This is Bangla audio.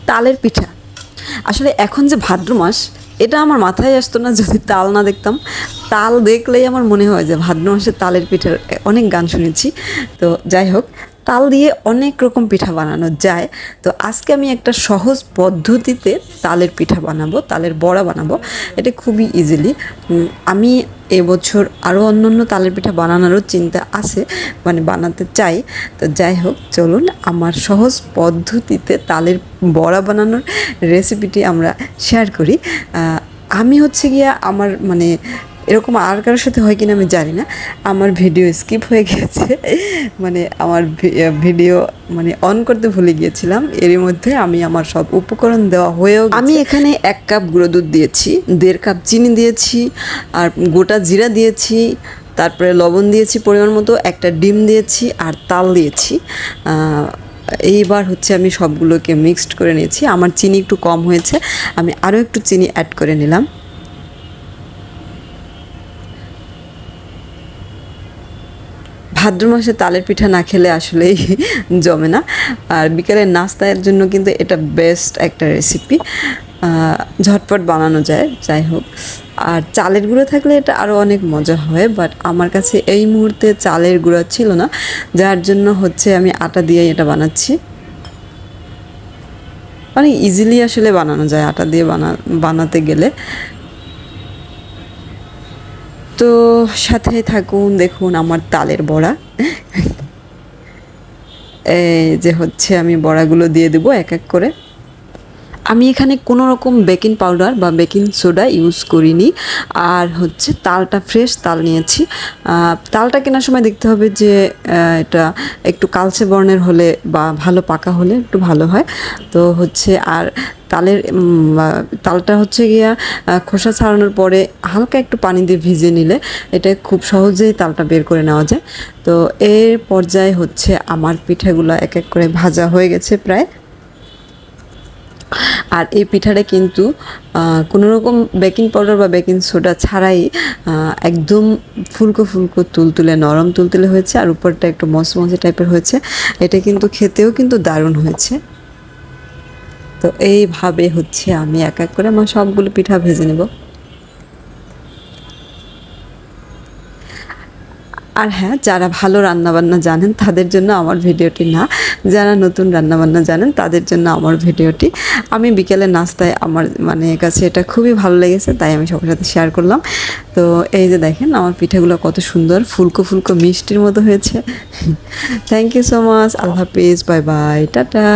তালের পিঠা। আসলে এখন যে ভাদ্র মাস, এটা আমার মাথায় আসতো না যদি তাল না দেখতাম। তাল দেখলেই আমার মনে হয় যে ভাদ্র মাসে তালের পিঠার অনেক গান শুনেছি। তো যাই হোক, তাল দিয়ে অনেক রকম পিঠা বানানো যায়। তো আজকে আমি একটা সহজ পদ্ধতিতে তালের পিঠা বানাবো, তালের বড়া বানাবো। এটা খুবই ইজিলি। আমি এবছর আরও অন্য অন্য তালের পিঠা বানানোরও চিন্তা আছে, মানে বানাতে চাই। তো যাই হোক, চলুন আমার সহজ পদ্ধতিতে তালের বড়া বানানোর রেসিপিটি আমরা শেয়ার করি। আমি হচ্ছে গিয়া আমার মানে এরকম আর কারোর সাথে হয় কিনা আমি জানি না, আমার ভিডিও স্কিপ হয়ে গিয়েছে। মানে আমার ভিডিও মানে অন করতে ভুলে গিয়েছিলাম। এরই মধ্যে আমি আমার সব উপকরণ দেওয়া হয়েও আমি এখানে 1 কাপ গুঁড়ো দুধ দিয়েছি, 1.5 কাপ চিনি দিয়েছি, আর গোটা জিরা দিয়েছি, তারপরে লবণ দিয়েছি পরিমাণ মতো, একটা ডিম দিয়েছি, আর তাল দিয়েছি। এইবার হচ্ছে আমি সবগুলোকে মিক্সড করে নিয়েছি। আমার চিনি একটু কম হয়েছে, আমি আরও একটু চিনি অ্যাড করে নিলাম। ভাদ্র মাসে তালের পিঠা না খেলে আসলেই জমে না। আর বিকেলের নাস্তার জন্য কিন্তু এটা বেস্ট একটা রেসিপি, ঝটপট বানানো যায়। যাই হোক, আর চালের গুঁড়ো থাকলে এটা আরও অনেক মজা হয়, বাট আমার কাছে এই মুহূর্তে চালের গুঁড়ো ছিল না, যার জন্য হচ্ছে আমি আটা দিয়েই এটা বানাচ্ছি। মানে ইজিলি আসলে বানানো যায় আটা দিয়ে বানাতে গেলে। তো সাথে থাকুন, দেখুন আমার তালের বড়া। এই যে হচ্ছে আমি বড়াগুলো দিয়ে দেবো এক এক করে। আমি এখানে কোনো রকম বেকিং পাউডার বা বেকিং সোডা ইউজ করিনি। আর হচ্ছে তালটা ফ্রেশ তাল নিয়েছি। তালটা কেনার সময় দেখতে হবে যে এটা একটু কালচে বর্ণের হলে বা ভালো পাকা হলে একটু ভালো হয়। তো হচ্ছে আর তালটা হচ্ছে গিয়া খোসা ছাড়ানোর পরে হালকা একটু পানি দিয়ে ভিজিয়ে নিলে এটা খুব সহজেই তালটা বের করে নেওয়া যায়। তো এর পর্যায়ে হচ্ছে আমার পিঠাগুলো এক এক করে ভাজা হয়ে গেছে প্রায়। আর এই পিঠাটা কিন্তু কোনো রকম বেকিং পাউডার বা বেকিং সোডা ছাড়াই একদম ফুলকো ফুলকো তুলতুলে নরম তুলতুলে হয়েছে, আর উপরটা একটু মচমচে টাইপের হয়েছে। এটা কিন্তু খেতেও কিন্তু দারুণ হয়েছে। তো এইভাবে হচ্ছে আমি এক এক করে আমার সবগুলো পিঠা ভেজে নেব। আর হ্যাঁ, যারা ভালো রান্নাবান্না জানেন তাদের জন্য আমার ভিডিওটি না, যারা নতুন রান্নাবান্না জানেন তাদের জন্য আমার ভিডিওটি। আমি বিকেলের নাস্তায় আমার মানে কাছে এটা খুবই ভালো লেগেছে, তাই আমি সবার সাথে শেয়ার করলাম। তো এই যে দেখেন আমার পিঠাগুলো কত সুন্দর ফুলকো ফুলকো মিষ্টির মতো হয়েছে। Thank you so much. আল্লাহ হাফিজ, বাই বাই, টাটা।